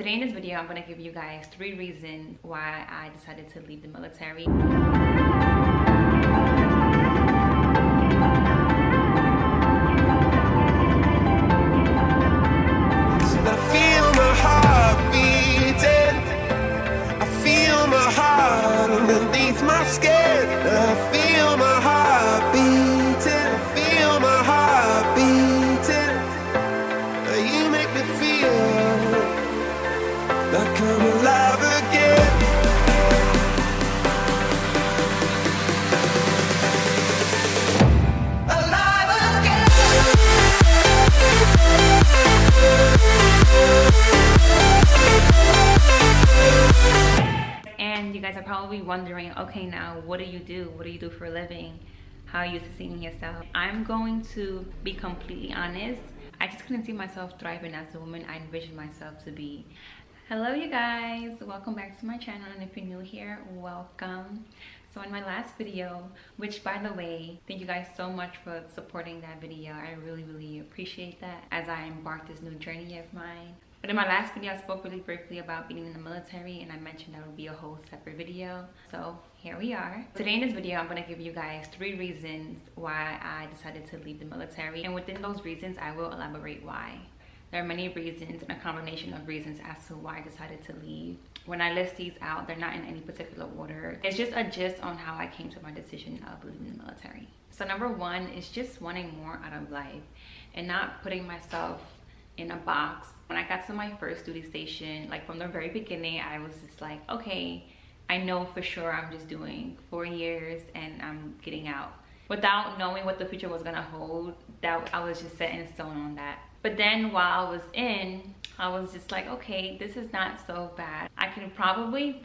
Today in this video, I'm going to give you guys 3 reasons why I decided to leave the military. Underneath my skin, I feel my heart beating. I feel my heart beating. You make me feel like I'm alive again. Alive again. And you guys are probably wondering, okay, now what do you do? What do you do for a living? How are you sustaining yourself? I'm going to be completely honest. I just couldn't see myself thriving as the woman I envisioned myself to be. Hello you guys, welcome back to my channel, and if you're new here, welcome. So in my last video, which by the way, thank you guys so much for supporting that video. I really appreciate that as I embark this new journey of mine. But in my last video, I spoke really briefly about being in the military, and I mentioned that would be a whole separate video. So here we are. Today in this video, I'm going to give you guys 3 reasons why I decided to leave the military. And within those reasons, I will elaborate why. There are many reasons and a combination of reasons as to why I decided to leave. When I list these out, they're not in any particular order. It's just a gist on how I came to my decision of leaving the military. So number 1 is just wanting more out of life and not putting myself in a box. When I got to my first duty station, like from the very beginning, I was just like, okay, I know for sure I'm just doing 4 years and I'm getting out. Without knowing what the future was gonna hold, that I was just set in stone on that. But then while I was in, I was just like, okay, this is not so bad. I can probably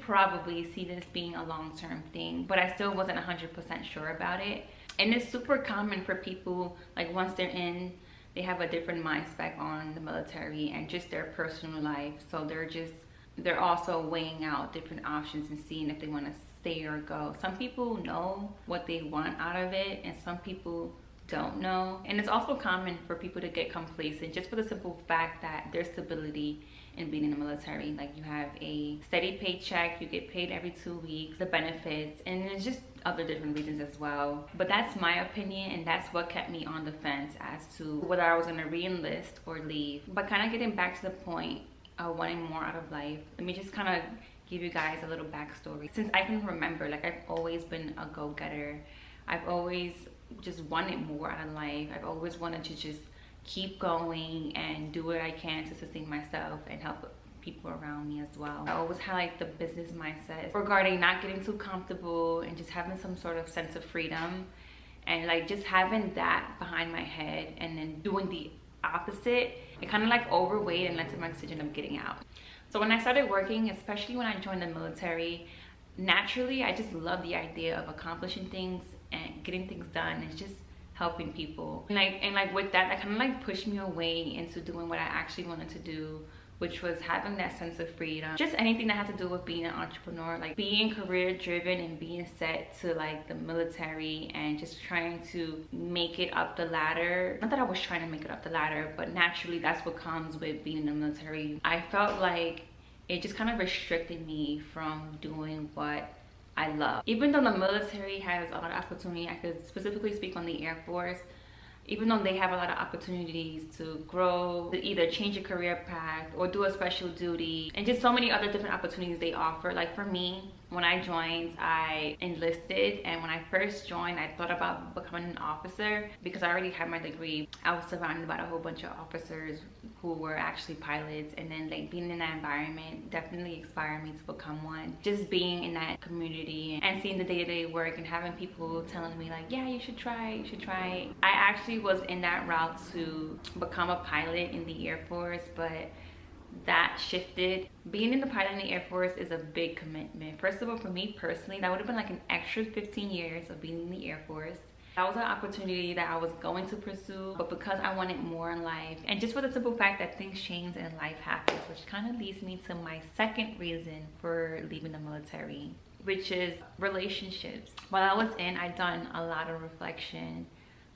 see this being a long-term thing, but I still wasn't 100% sure about it. And it's super common for people, like once they're in, they have a different mindset on the military and just their personal life. So they're also weighing out different options and seeing if they want to stay or go. Some people know what they want out of it and some people don't know. And it's also common for people to get complacent just for the simple fact that there's stability in being in the military. Like you have a steady paycheck, you get paid every 2 weeks, the benefits, and it's just other different reasons as well. But that's my opinion, and that's what kept me on the fence as to whether I was gonna re-enlist or leave. But kind of getting back to the point of wanting more out of life, let me just kind of give you guys a little backstory. Since I can remember, like I've always been a go-getter. I've always just wanted more out of life. I've always wanted to just keep going and do what I can to sustain myself and help people around me as well. I always had like the business mindset regarding not getting too comfortable and just having some sort of sense of freedom, and like just having that behind my head and then doing the opposite, it kind of like overweighed and led to my decision of getting out. So when I started working, especially when I joined the military, naturally I just love the idea of accomplishing things and getting things done and just helping people. And like with that kind of like pushed me away into doing what I actually wanted to do, which was having that sense of freedom. Just anything that had to do with being an entrepreneur, like being career driven and being set to like the military and just trying to make it up the ladder. Not that I was trying to make it up the ladder, but naturally that's what comes with being in the military. I felt like it just kind of restricted me from doing what I love. Even though the military has a lot of opportunity, I could specifically speak on the Air Force, even though they have a lot of opportunities to grow, to either change your career path or do a special duty, and just so many other different opportunities they offer. Like for me, when I joined, I enlisted, and when I first joined, I thought about becoming an officer because I already had my degree. I was surrounded by a whole bunch of officers who were actually pilots, and then like being in that environment definitely inspired me to become one. Just being in that community and seeing the day-to-day work and having people telling me like, yeah, you should try it. I actually was in that route to become a pilot in the Air Force, but that shifted. Being in the pilot in the Air Force is a big commitment. First of all, for me personally, that would have been like an extra 15 years of being in the Air Force. That was an opportunity that I was going to pursue, but because I wanted more in life, and just for the simple fact that things change and life happens, which kind of leads me to my second reason for leaving the military, which is relationships. While I was in, I'd done a lot of reflection,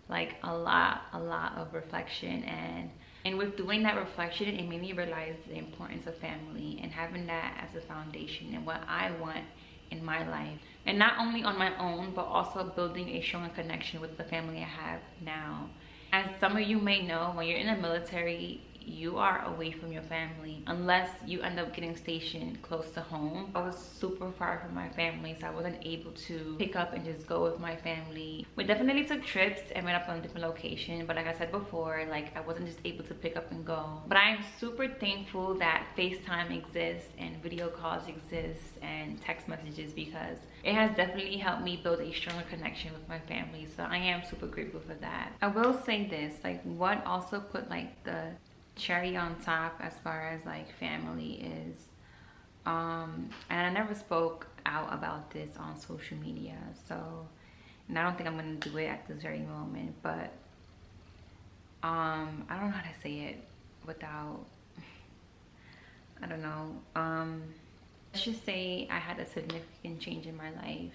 like a lot of reflection, and And with doing that reflection, it made me realize the importance of family and having that as a foundation and what I want in my life. And not only on my own, but also building a stronger connection with the family I have now. As some of you may know, when you're in the military, you are away from your family unless you end up getting stationed close to home. I was super far from my family, so I wasn't able to pick up and just go with my family. We definitely took trips and went up on a different location, but like I said before, like I wasn't just able to pick up and go. But I am super thankful that FaceTime exists and video calls exist and text messages, because it has definitely helped me build a stronger connection with my family. So I am super grateful for that. I will say this, like what also put like the cherry on top as far as like family is, and I never spoke out about this on social media, so, and I don't think I'm gonna do it at this very moment, but I don't know how to say it without, I don't know, let's just say I had a significant change in my life,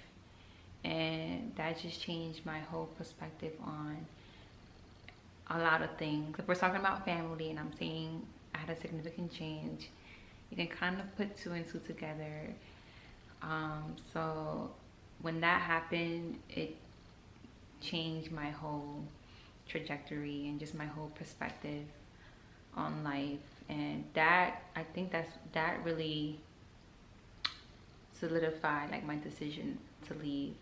and that just changed my whole perspective on a lot of things. If we're talking about family and I'm saying I had a significant change, you can kind of put two and two together. So when that happened, it changed my whole trajectory and just my whole perspective on life. And that, I think that really solidified like my decision to leave.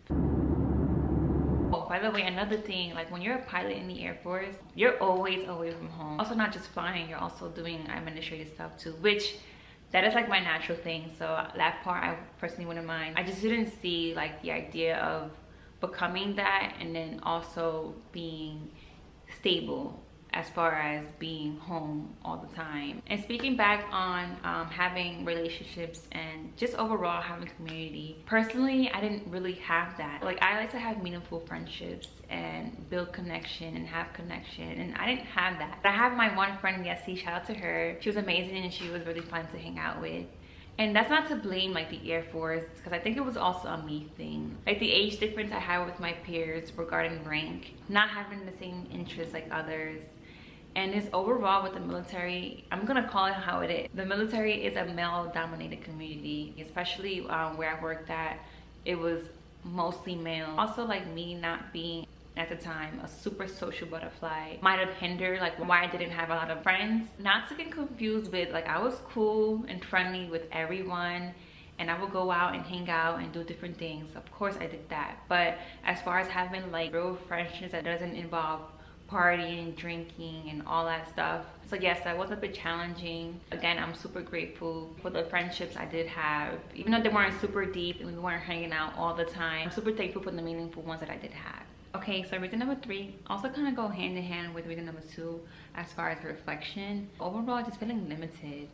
Oh, by the way, another thing, like when you're a pilot in the Air Force, you're always away from home. Also not just flying, you're also doing administrative stuff too, which that is like my natural thing. So that part I personally wouldn't mind. I just didn't see like the idea of becoming that and then also being stable as far as being home all the time. And speaking back on having relationships and just overall having community, personally I didn't really have that. Like I like to have meaningful friendships and build connection and have connection, and I didn't have that. But I have my one friend, Yessie, shout out to her. She was amazing and she was really fun to hang out with. And that's not to blame like the Air Force, because I think it was also a me thing. Like the age difference I had with my peers regarding rank, not having the same interests like others. And it's overall with the military, I'm gonna call it how it is. The military is a male-dominated community, especially where I worked at. It was mostly male. Also, like me not being at the time a super social butterfly might have hindered like why I didn't have a lot of friends. Not to get confused with, like I was cool and friendly with everyone, and I would go out and hang out and do different things. Of course I did that, but as far as having like real friendships that doesn't involve partying, drinking, and all that stuff. So yes, that was a bit challenging. Again, I'm super grateful for the friendships I did have. Even though they weren't super deep and we weren't hanging out all the time, I'm super thankful for the meaningful ones that I did have. Okay, so reason number 3 also kind of go hand in hand with reason number 2 as far as reflection. Overall, just feeling limited.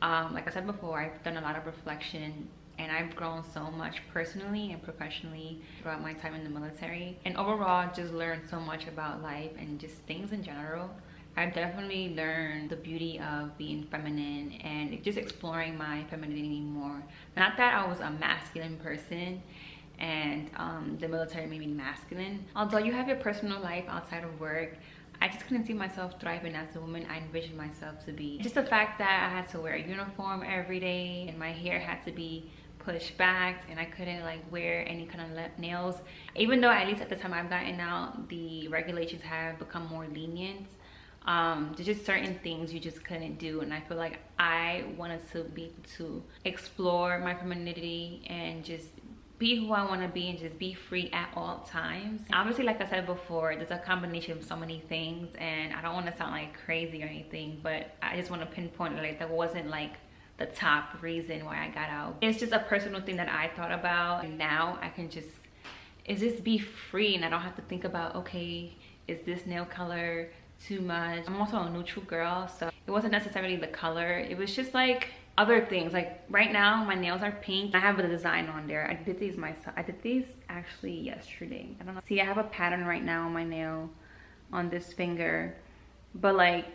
Like I said before, I've done a lot of reflection and I've grown so much personally and professionally throughout my time in the military, and overall just learned so much about life and just things in general. I've definitely learned the beauty of being feminine and just exploring my femininity more. Not that I was a masculine person and the military made me masculine. Although you have your personal life outside of work, I just couldn't see myself thriving as the woman I envisioned myself to be. Just the fact that I had to wear a uniform every day and my hair had to be pushed back and I couldn't like wear any kind of nails. Even though at least at the time I've gotten out, the regulations have become more lenient. There's just certain things you just couldn't do, and I feel like I wanted to be able to explore my femininity and just be who I want to be and just be free at all times. Obviously, like I said before, there's a combination of so many things, and I don't want to sound like crazy or anything, but I just want to pinpoint like that wasn't like the top reason why I got out. It's just a personal thing that I thought about, and now I can just be free and I don't have to think about, okay, is this nail color too much? I'm also a neutral girl, so it wasn't necessarily the color, it was just like other things. Like right now my nails are pink. I have a design on there. I did these myself. I did these actually yesterday. I don't know. See, I have a pattern right now on my nail on this finger, but like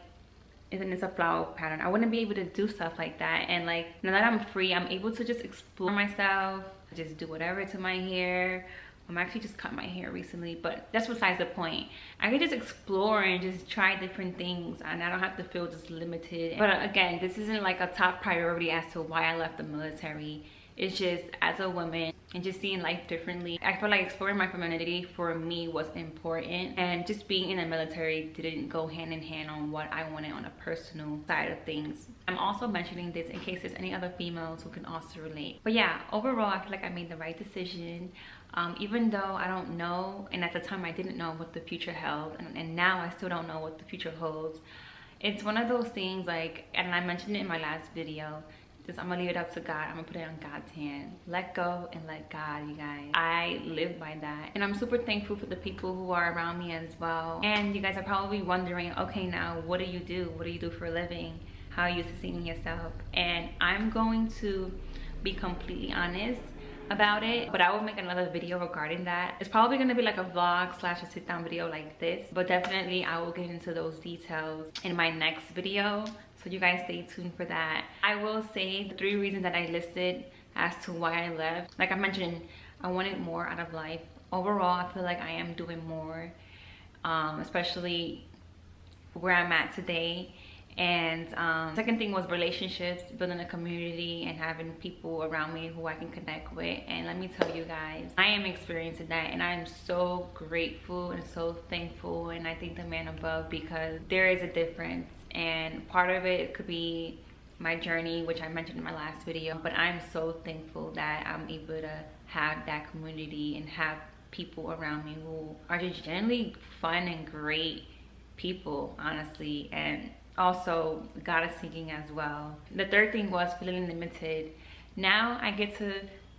it's a flower pattern. I wouldn't be able to do stuff like that. And like now that I'm free, I'm able to just explore myself, just do whatever to my hair, I'm actually just cut my hair recently, but that's besides the point. I can just explore and just try different things, and I don't have to feel just limited. But again, this isn't like a top priority as to why I left the military. It's just as a woman and just seeing life differently. I feel like exploring my femininity for me was important, and just being in the military didn't go hand in hand on what I wanted on a personal side of things. I'm also mentioning this in case there's any other females who can also relate. But yeah, overall, I feel like I made the right decision. Even though I don't know, and at the time I didn't know what the future held, and now I still don't know what the future holds. It's one of those things, like, and I mentioned it in my last video, just I'm gonna leave it up to God. I'm gonna put it on God's hand. Let go and let God, you guys. I live by that, and I'm super thankful for the people who are around me as well. And you guys are probably wondering, okay, now what do you do? What do you do for a living? How are you sustaining yourself? And I'm going to be completely honest about it, but I will make another video regarding that. It's probably going to be like a vlog slash a sit down video like this, but definitely I will get into those details in my next video, so you guys stay tuned for that. I will say the 3 reasons that I listed as to why I left. Like I mentioned, I wanted more out of life. Overall, I feel like I am doing more, especially where I'm at today. And second thing was relationships, building a community and having people around me who I can connect with. And let me tell you guys, I am experiencing that, and I am so grateful and so thankful, and I thank the man above, because there is a difference. And part of it could be my journey, which I mentioned in my last video, but I'm so thankful that I'm able to have that community and have people around me who are just generally fun and great people, honestly. And also goddess thinking as well. The third thing was feeling limited. Now I get to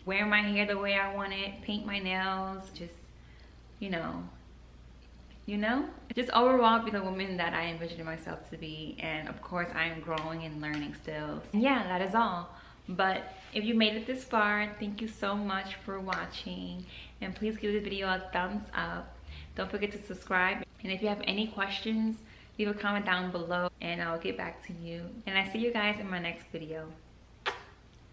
wear my hair the way I want it, paint my nails, just just overall be the woman that I envisioned myself to be. And of course I am growing and learning still. And yeah, that is all. But if you made it this far, thank you so much for watching, and please give this video a thumbs up. Don't forget to subscribe, and if you have any questions, leave a comment down below and I'll get back to you. And I see you guys in my next video.